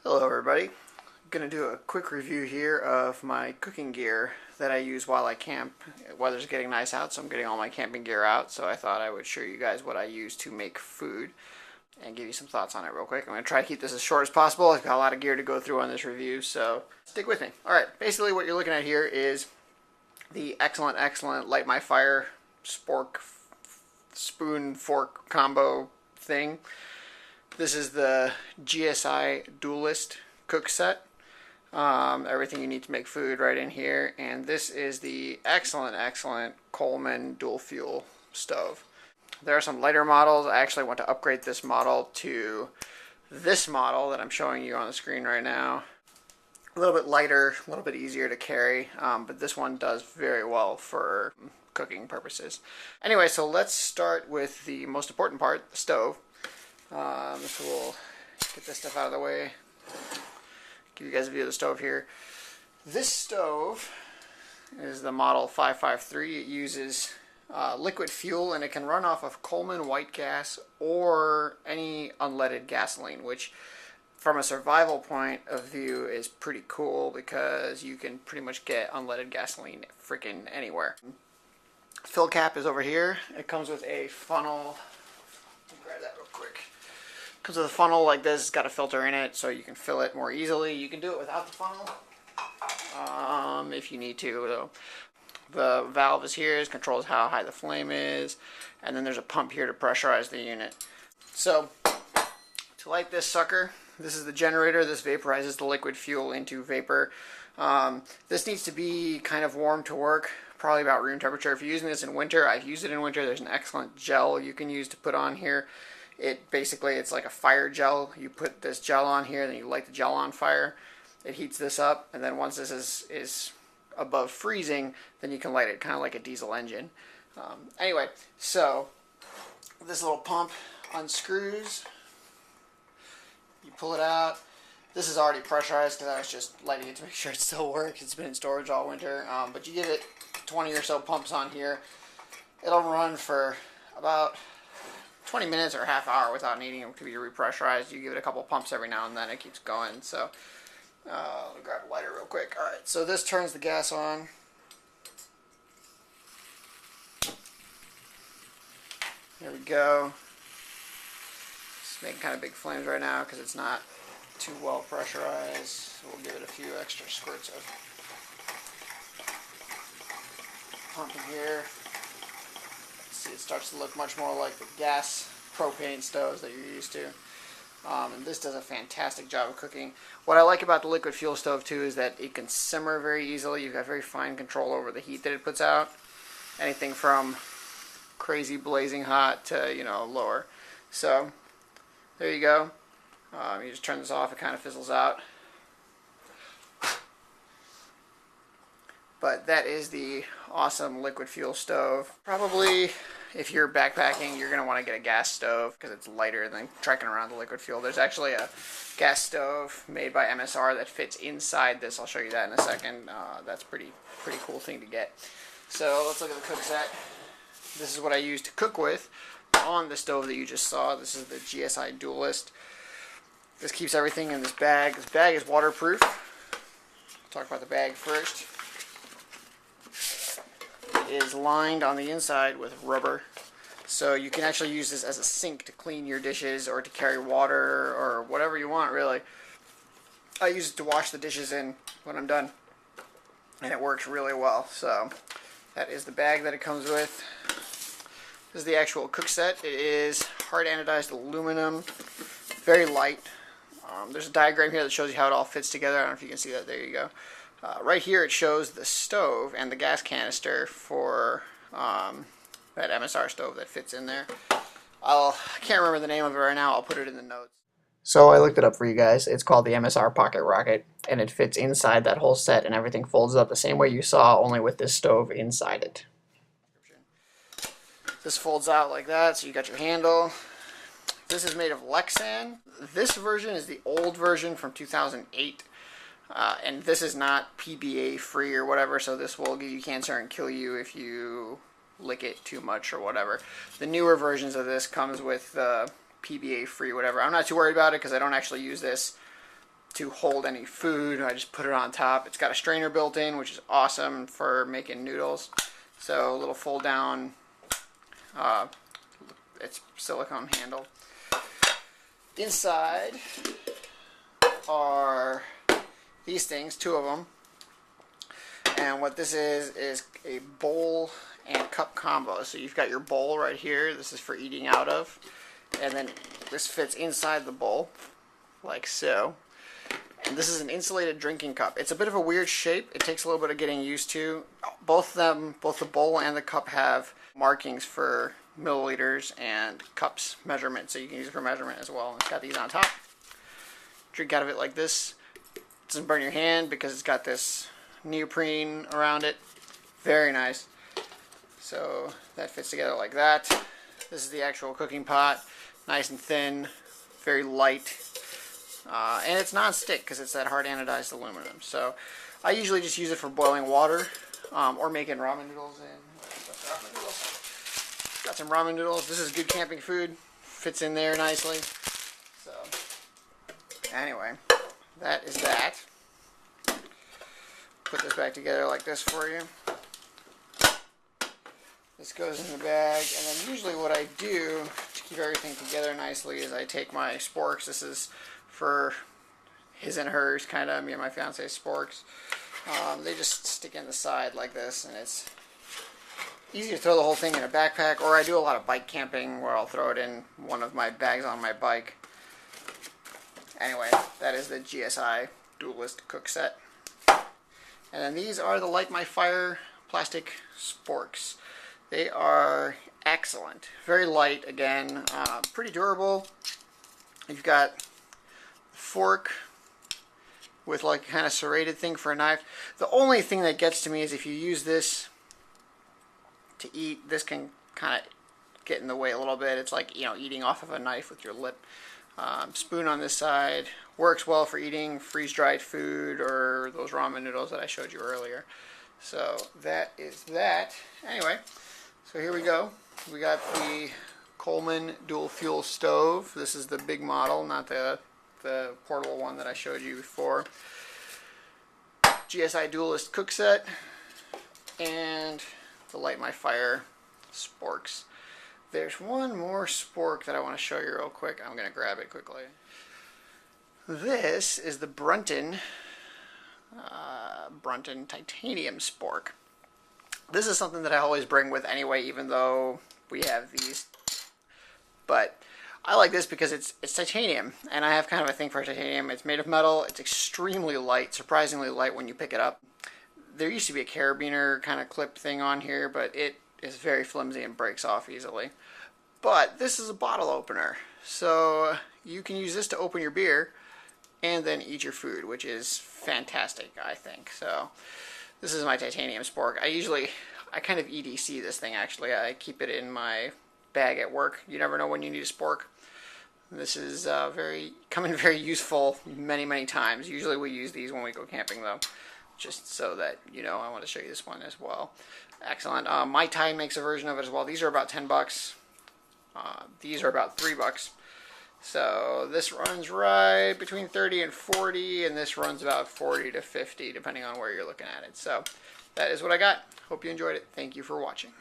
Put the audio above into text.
Hello everybody. I'm going to do a quick review here of my cooking gear that I use while I camp. Weather's getting nice out, so I'm getting all my camping gear out, so I thought I would show you guys what I use to make food and give you some thoughts on it real quick. I'm going to try to keep this as short as possible. I've got a lot of gear to go through on this review, so stick with me. Alright, basically what you're looking at here is the excellent Light My Fire Spork spoon fork combo thing. This is the GSI Dualist Cookset. Everything you need to make food right in here. And this is the excellent Coleman dual fuel stove. There are some lighter models. I actually want to upgrade this model to this model that I'm showing you on the screen right now. A little bit lighter, a little bit easier to carry, but this one does very well for cooking purposes. Anyway, so let's start with the most important part, the stove. So we'll get this stuff out of the way. Give you guys a view of the stove here. This stove is the model 553. It uses liquid fuel, and it can run off of Coleman white gas or any unleaded gasoline, which from a survival point of view is pretty cool because you can pretty much get unleaded gasoline freaking anywhere. Fill cap is over here. It comes with a funnel. Grab that real quick. Comes with a funnel like this. It's got a filter in it so you can fill it more easily. You can do it without the funnel if you need to though. The valve is here. It controls how high the flame is, and then there's a pump here to pressurize the unit. So to light this sucker, this is the generator. This vaporizes the liquid fuel into vapor. This needs to be kind of warm to work, probably about room temperature. If you're using this in winter, I've used it in winter. There's an excellent gel you can use to put on here. It's like a fire gel. You put this gel on here, then you light the gel on fire. It heats this up, and then once this is above freezing, then you can light it, kind of like a diesel engine. Anyway, so this little pump unscrews. You pull it out. This is already pressurized because I was just lighting it to make sure it still works. It's been in storage all winter, but you give it 20 or so pumps on here. It'll run for about 20 minutes or a half hour without needing it to be repressurized. You give it a couple pumps every now and then, it keeps going. So let me grab a lighter real quick. Alright, so this turns the gas on. There we go. It's making kind of big flames right now because it's not too well pressurized. So we'll give it a few extra squirts of pump in here. See, it starts to look much more like the gas propane stoves that you're used to. And this does a fantastic job of cooking. What I like about the liquid fuel stove too is that it can simmer very easily. You've got very fine control over the heat that it puts out. Anything from crazy blazing hot to, lower. So there you go. You just turn this off, it kind of fizzles out. But that is the awesome liquid fuel stove. Probably, if you're backpacking, you're going to want to get a gas stove because it's lighter than trekking around the liquid fuel. There's actually a gas stove made by MSR that fits inside this. I'll show you that in a second. That's pretty cool thing to get. So let's look at the cook set. This is what I use to cook with on the stove that you just saw. This is the GSI Dualist. This keeps everything in this bag. This bag is waterproof. I'll talk about the bag first. It is lined on the inside with rubber, so you can actually use this as a sink to clean your dishes or to carry water or whatever you want, really. I use it to wash the dishes in when I'm done, and it works really well. So that is the bag that it comes with. This is the actual cook set. It is hard anodized aluminum, very light. There's a diagram here that shows you how it all fits together. I don't know if you can see that. There you go. Right here it shows the stove and the gas canister for that MSR stove that fits in there. I can't remember the name of it right now. I'll put it in the notes. So I looked it up for you guys. It's called the MSR Pocket Rocket, and it fits inside that whole set, and everything folds up the same way you saw, only with this stove inside it. This folds out like that, so you got your handle. This is made of Lexan. This version is the old version from 2008. And this is not PBA free or whatever, so this will give you cancer and kill you if you lick it too much or whatever. The newer versions of this comes with PBA free whatever. I'm not too worried about it because I don't actually use this to hold any food. I just put it on top. It's got a strainer built in, which is awesome for making noodles. So a little fold down, it's silicone handle. Inside are these things, 2 of them. And what this is a bowl and cup combo. So you've got your bowl right here. This is for eating out of. And then this fits inside the bowl, like so. And this is an insulated drinking cup. It's a bit of a weird shape. It takes a little bit of getting used to. Both the bowl and the cup have markings for milliliters and cups measurement, so you can use it for measurement as well. And it's got these on top. Drink out of it like this. It doesn't burn your hand because it's got this neoprene around it. Very nice. So that fits together like that. This is the actual cooking pot. Nice and thin, very light. And it's non-stick because it's that hard anodized aluminum. So I usually just use it for boiling water or making ramen noodles Got some ramen noodles. This is good camping food. Fits in there nicely. So anyway, that is that. Put this back together like this for you. This goes in the bag, and then usually what I do to keep everything together nicely is I take my sporks. This is for his and hers, kind of, me and my fiance's sporks. They just stick in the side like this, and it's easy to throw the whole thing in a backpack, or I do a lot of bike camping where I'll throw it in one of my bags on my bike. Anyway, that is the GSI Dualist Cookset. And then these are the Light My Fire plastic sporks. They are excellent. Very light, again, pretty durable. You've got a fork with like kind of serrated thing for a knife. The only thing that gets to me is if you use this to eat, this can kind of get in the way a little bit. It's like, you know, eating off of a knife with your lip. Spoon on this side works well for eating freeze-dried food or those ramen noodles that I showed you earlier. So that is that. Anyway, so here we go. We got the Coleman dual fuel stove. This is the big model, not the portable one that I showed you before. GSI Dualist Cookset and the Light My Fire sporks. There's one more spork that I want to show you real quick. I'm going to grab it quickly. This is the Brunton titanium spork. This is something that I always bring with anyway, even though we have these. But I like this because it's titanium, and I have kind of a thing for titanium. It's made of metal. It's extremely light, surprisingly light when you pick it up. There used to be a carabiner kind of clip thing on here, but it is very flimsy and breaks off easily. But this is a bottle opener, so you can use this to open your beer and then eat your food, which is fantastic, I think. So this is my titanium spork. I kind of EDC this thing, actually. I keep it in my bag at work. You never know when you need a spork. This is come in very useful many times. Usually we use these when we go camping, though, just so that you know. I want to show you this one as well. Excellent. Mai Tai makes a version of it as well. These are about $10. These are about $3. So this runs right between 30 and 40, and this runs about 40 to 50, depending on where you're looking at it. So that is what I got. Hope you enjoyed it. Thank you for watching.